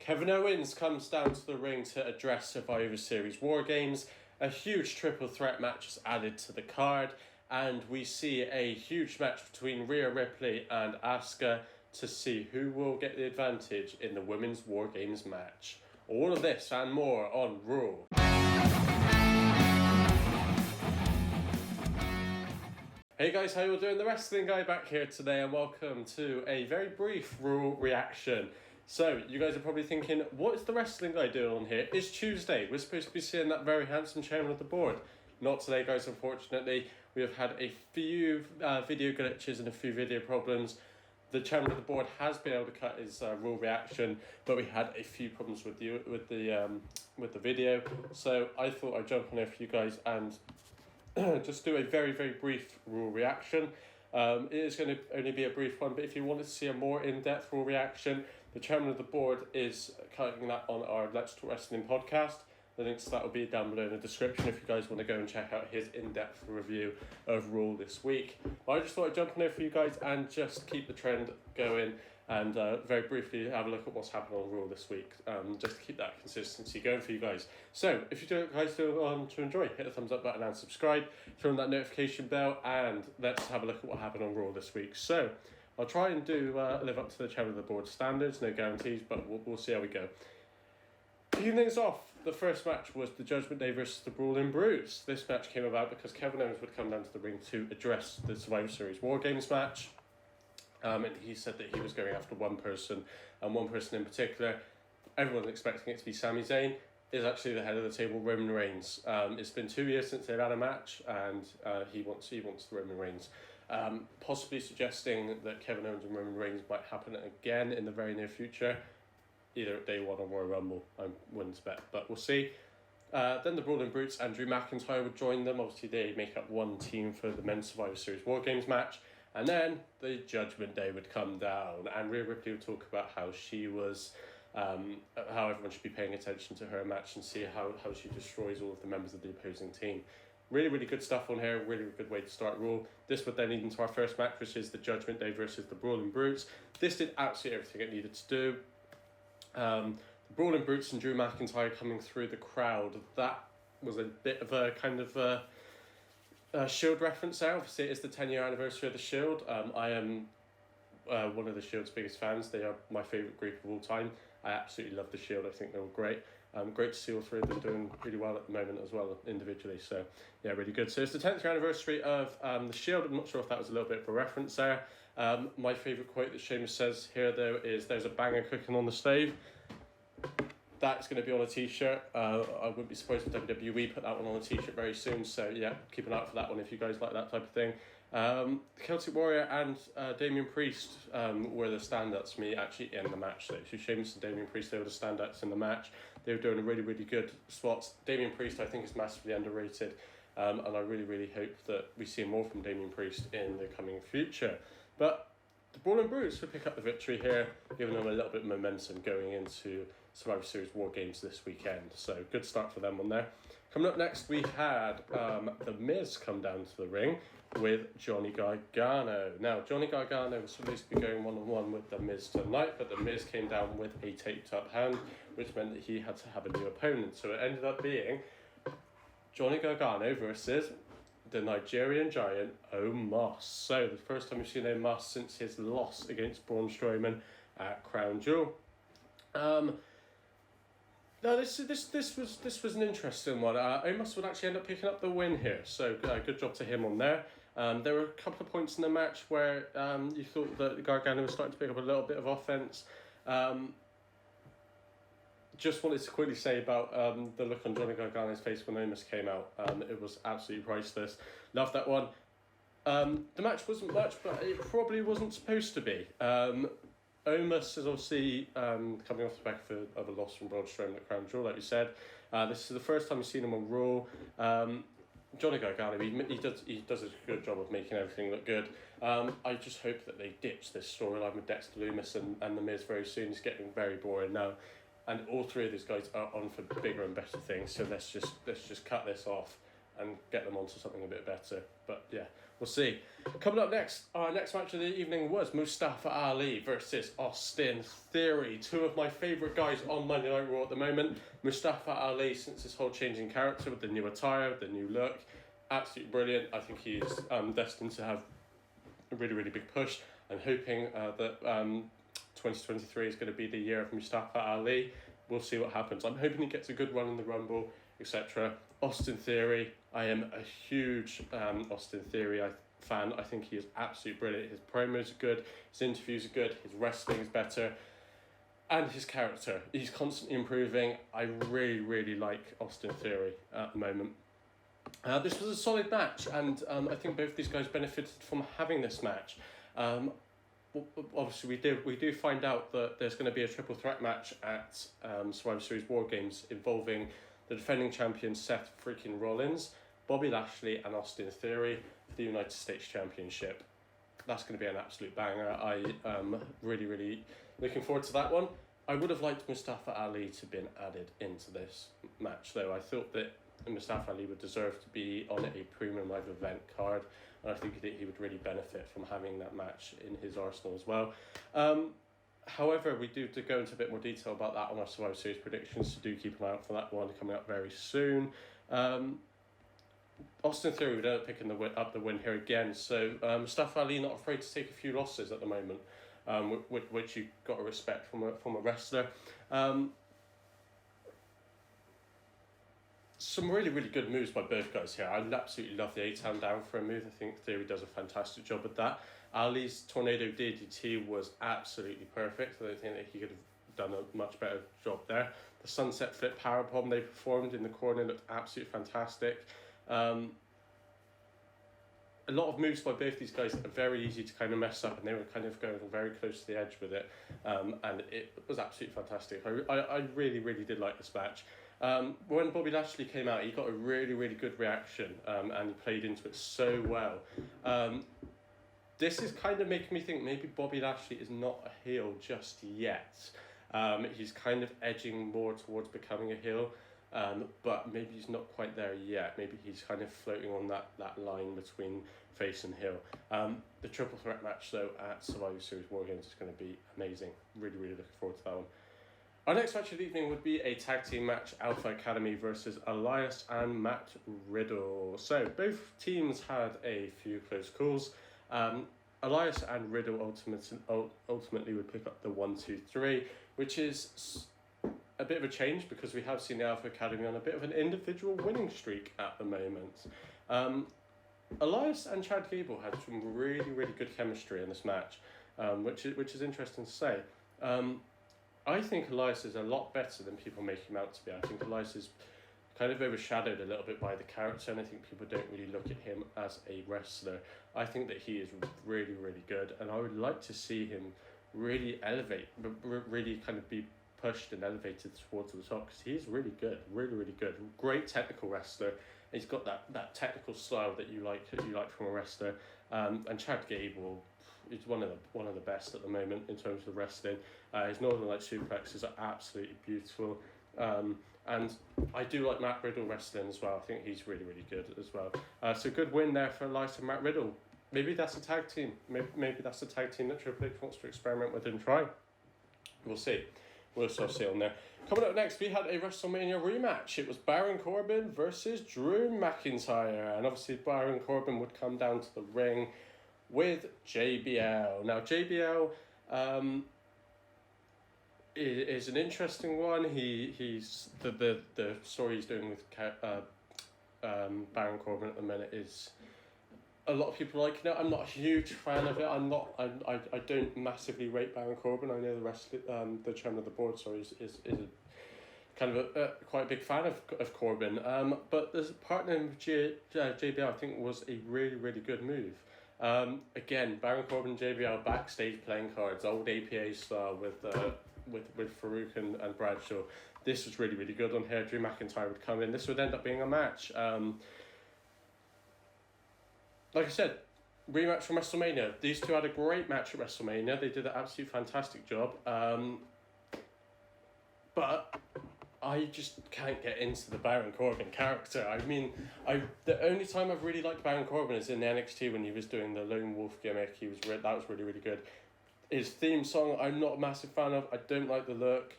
Kevin Owens comes down to the ring to address Survivors Series Wargames. A huge triple threat match is added to the card, and we see a huge match between RHEA, Ripley and ASUKA to see who will get the advantage in the Women's Wargames match. All of this and more on RHEA. Hey guys, how you all doing? The Wrestling Guy back here today, and welcome to a very brief RHEA reaction. So, you guys are probably thinking, what is the Wrestling Guy doing on here? It's Tuesday. We're supposed to be seeing that very handsome chairman of the board. Not today, guys, unfortunately. We have had a few video glitches and a few video problems. The chairman of the board has been able to cut his RHEA reaction, but we had a few problems with the video. So I thought I'd jump on there for you guys and just do a very, very brief RHEA reaction. It is going to only be a brief one, but if you wanted to see a more in-depth RHEA reaction, the chairman of the board is cutting that on our Let's Talk Wrestling podcast. The links to that will be down below in the description if you guys want to go and check out his in-depth review of RHEA this week. But I just thought I'd jump on there for you guys and just keep the trend going and very briefly have a look at what's happened on RHEA this week, just to keep that consistency going for you guys. So, if you guys do want to enjoy, hit the thumbs up button and subscribe, turn on that notification bell, and let's have a look at what happened on RHEA this week. So, I'll try and live up to the chairman of the board standards, no guarantees, but we'll see how we go. Kicking things off, the first match was the Judgment Day versus the Brawling Brutes. This match came about because Kevin Owens would come down to the ring to address the Survivor Series Wargames match. And he said that he was going after one person, and one person in particular, everyone's expecting it to be Sami Zayn, is actually the head of the table, Roman Reigns. It's been 2 years since they've had a match, and he wants the Roman Reigns. Possibly suggesting that Kevin Owens and Roman Reigns might happen again in the very near future, either at Day 1 or Royal Rumble, I'm willing to bet, but we'll see. Then the Brawling Brutes and Drew McIntyre would join them. Obviously, they make up one team for the Men's Survivor Series Wargames match. And then the Judgment Day would come down, and Rhea Ripley would talk about how she was, how everyone should be paying attention to her match and see how she destroys all of the members of the opposing team. Really, really good stuff on here. Really good way to start RHEA. This would then lead into our first match, which is the Judgment Day versus the Brawling Brutes. This did absolutely everything it needed to do. The Brawling Brutes and Drew McIntyre coming through the crowd, that was a bit of a kind of Shield reference there. Obviously, it is the 10-year anniversary of the Shield. I am one of the Shield's biggest fans. They are my favourite group of all time. I absolutely love the Shield. I think they're all great. Great to see all three of them doing really well at the moment as well, individually. So, yeah, really good. So, it's the 10th year anniversary of the Shield. I'm not sure if that was a little bit of a reference there. My favourite quote that Sheamus says here, though, is "There's a banger cooking on the stove." That's going to be on a t-shirt. I wouldn't be surprised if WWE put that one on a t-shirt very soon. So, yeah, keep an eye out for that one if you guys like that type of thing. Celtic Warrior and Damian Priest were the standouts for me actually in the match. So Sheamus and Damian Priest, they were the standouts in the match. They were doing a really, really good spots. Damian Priest, I think, is massively underrated. And I really, really hope that we see more from Damian Priest in the coming future. But the Brawling Brutes would pick up the victory here, giving them a little bit of momentum going into Survivor Series Wargames this weekend. So, good start for them on there. Coming up next, we had The Miz come down to the ring with Johnny Gargano. Now, Johnny Gargano was supposed to be going one-on-one with The Miz tonight, but The Miz came down with a taped-up hand, which meant that he had to have a new opponent. So, it ended up being Johnny Gargano versus the Nigerian giant OMOS. So the first time we've seen OMOS since his loss against Braun Strowman at Crown Jewel. Now this was an interesting one. OMOS would actually end up picking up the win here, so good job to him on there. There were a couple of points in the match where you thought that Gargano was starting to pick up a little bit of offense. Just wanted to quickly say about the look on Johnny Gargano's face when OMOS came out. It was absolutely priceless. Loved that one. The match wasn't much, but it probably wasn't supposed to be. OMOS is obviously coming off the back of a loss from Braun Strowman at Crown Jewel, like you said. This is the first time we've seen him on Raw. Johnny Gargano, he does a good job of making everything look good. I just hope that they ditch this storyline with Dexter Lumis and The Miz very soon. It's getting very boring now. And all three of these guys are on for bigger and better things, so let's just cut this off and get them onto something a bit better. But yeah, we'll see. Coming up next, our next match of the evening was Mustafa Ali versus Austin Theory. Two of my favourite guys on Monday Night Raw at the moment. Mustafa Ali, since his whole change in character with the new attire, the new look, absolutely brilliant. I think he is destined to have a really, really big push. I'm hoping that 2023 is going to be the year of Mustafa Ali. We'll see what happens. I'm hoping he gets a good run in the Rumble, etc. Austin Theory, I am a huge Austin Theory fan. I think he is absolutely brilliant. His promos are good, his interviews are good, his wrestling is better, and his character. He's constantly improving. I really, really like Austin Theory at the moment. This was a solid match, and I think both these guys benefited from having this match. Obviously, we do find out that there's going to be a triple threat match at Survivor Series Wargames involving the defending champion Seth freaking Rollins, Bobby Lashley, and Austin Theory for the United States Championship. That's going to be an absolute banger. I am really, really looking forward to that one. I would have liked Mustafa Ali to have been added into this match, though. I thought that Mustafa Ali would deserve to be on a premium live event card, and I think that he would really benefit from having that match in his arsenal as well. However, we do go into a bit more detail about that on our Survivor Series predictions, so do keep an eye out for that one coming up very soon. Austin Theory would end up picking up the win here again, so Mustafa Ali not afraid to take a few losses at the moment, which you've got to respect from a wrestler. Some really, really good moves by both guys here. I absolutely love the A-Town down for a move. I think Theory does a fantastic job with that. Ali's Tornado DDT was absolutely perfect. I don't think that he could have done a much better job there. The Sunset Flip Powerbomb they performed in the corner looked absolutely fantastic. A lot of moves by both these guys are very easy to kind of mess up, and they were kind of going very close to the edge with it. And it was absolutely fantastic. I really, really did like this match. When Bobby Lashley came out, he got a really, really good reaction, and he played into it so well. This is kind of making me think maybe Bobby Lashley is not a heel just yet. He's kind of edging more towards becoming a heel, but maybe he's not quite there yet. Maybe he's kind of floating on that line between face and heel. The triple threat match, though, at Survivor Series Wargames is going to be amazing. Really, really looking forward to that one. Our next match of the evening would be a tag team match, Alpha Academy versus Elias and Matt Riddle. So both teams had a few close calls. Elias and Riddle ultimately would pick up the 1-2-3, which is a bit of a change because we have seen the Alpha Academy on a bit of an individual winning streak at the moment. Elias and Chad Gable had some really, really good chemistry in this match, which is interesting to say. I think Elias is a lot better than people make him out to be. I think Elias is kind of overshadowed a little bit by the character, and I think people don't really look at him as a wrestler. I think that he is really, really good, and I would like to see him really elevate, really kind of be pushed and elevated towards the top, because he's really good, really, really good. Great technical wrestler. He's got that technical style that you like from a wrestler. And Chad Gable is one of the best at the moment in terms of wrestling. His Northern Light suplexes are absolutely beautiful. And I do like Matt Riddle wrestling as well. I think he's really, really good as well. So good win there for Elias and Matt Riddle. Maybe that's a tag team. Maybe that's a tag team that Triple H wants to experiment with and try. We'll see. We'll still see on there. Coming up next, we had a WrestleMania rematch. It was Baron Corbin versus Drew McIntyre. And obviously Baron Corbin would come down to the ring with JBL. Now JBL is an interesting one. He's the story he's doing with Baron Corbin at the minute is a lot of people liking it. I'm not a huge fan of it. I don't massively rate Baron Corbin. I know the chairman of the board, is a kind of quite a big fan of Corbin. But there's partnering with JBL, I think, was a really, really good move. Again, Baron Corbin and JBL backstage playing cards, old APA style with Farouk and Bradshaw. This was really, really good on here. Drew McIntyre would come in. This would end up being a match. Like I said, rematch from WrestleMania. These two had a great match at WrestleMania. They did an absolutely fantastic job. But I just can't get into the Baron Corbin character. I mean, the only time I've really liked Baron Corbin is in NXT when he was doing the Lone Wolf gimmick. That was really, really good. His theme song, I'm not a massive fan of. I don't like the look,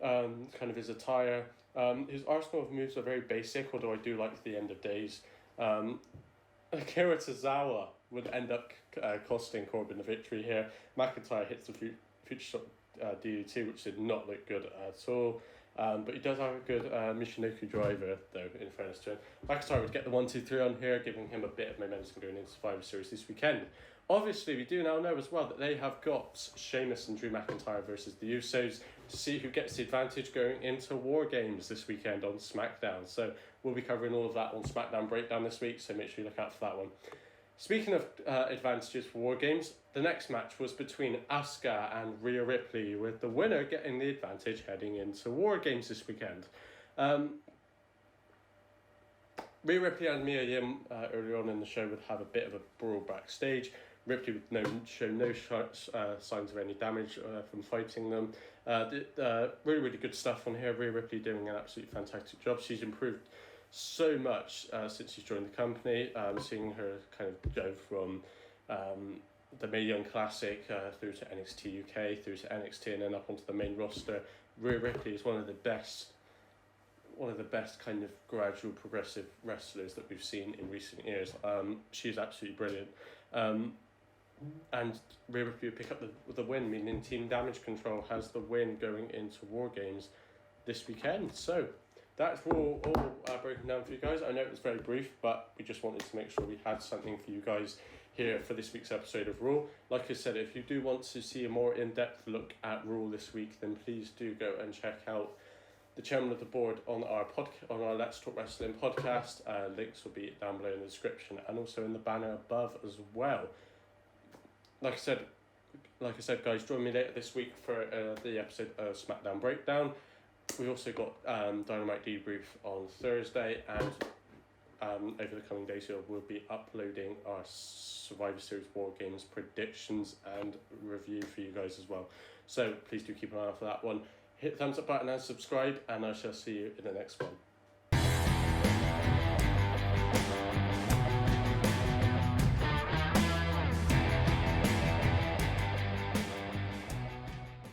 kind of his attire. His arsenal of moves are very basic, although I do like the End of Days. Akira Tozawa would end up costing Corbin the victory here. McIntyre hits the future shot DDT, which did not look good at all. But he does have a good Michinoku driver, though, in fairness to him. McIntyre would get the 1-2-3 on here, giving him a bit of momentum going into Survivor Series this weekend. Obviously, we do now know as well that they have got Sheamus and Drew McIntyre versus the Usos to see who gets the advantage going into War Games this weekend on SmackDown. So we'll be covering all of that on SmackDown Breakdown this week, so make sure you look out for that one. Speaking of advantages for War Games, the next match was between ASUKA and RHEA Ripley, with the winner getting the advantage heading into War Games this weekend. RHEA Ripley and Mia Yim earlier on in the show would have a bit of a brawl backstage. Ripley would show no signs of any damage from fighting them. Really, really good stuff on here. RHEA Ripley doing an absolutely fantastic job. She's improved so much since she's joined the company. Seeing her kind of go from the Mae Young Classic through to NXT UK, through to NXT, and then up onto the main roster. RHEA Ripley is one of the best kind of gradual progressive wrestlers that we've seen in recent years. She's absolutely brilliant. And RHEA Ripley pick up the win, meaning Team Damage Control has the win going into War Games this weekend. So that's all broken down for you guys. I know it was very brief, but we just wanted to make sure we had something for you guys here for this week's episode of Raw. Like I said, if you do want to see a more in-depth look at Raw this week, then please do go and check out the chairman of the board on our on our Let's Talk Wrestling podcast. Links will be down below in the description and also in the banner above as well. Like I said, guys, join me later this week for the episode of SmackDown Breakdown. We also got Dynamite Debrief on Thursday, and over the coming days we'll be uploading our Survivor Series War Games predictions and review for you guys as well. So please do keep an eye out for that one. Hit the thumbs up button and subscribe, and I shall see you in the next one.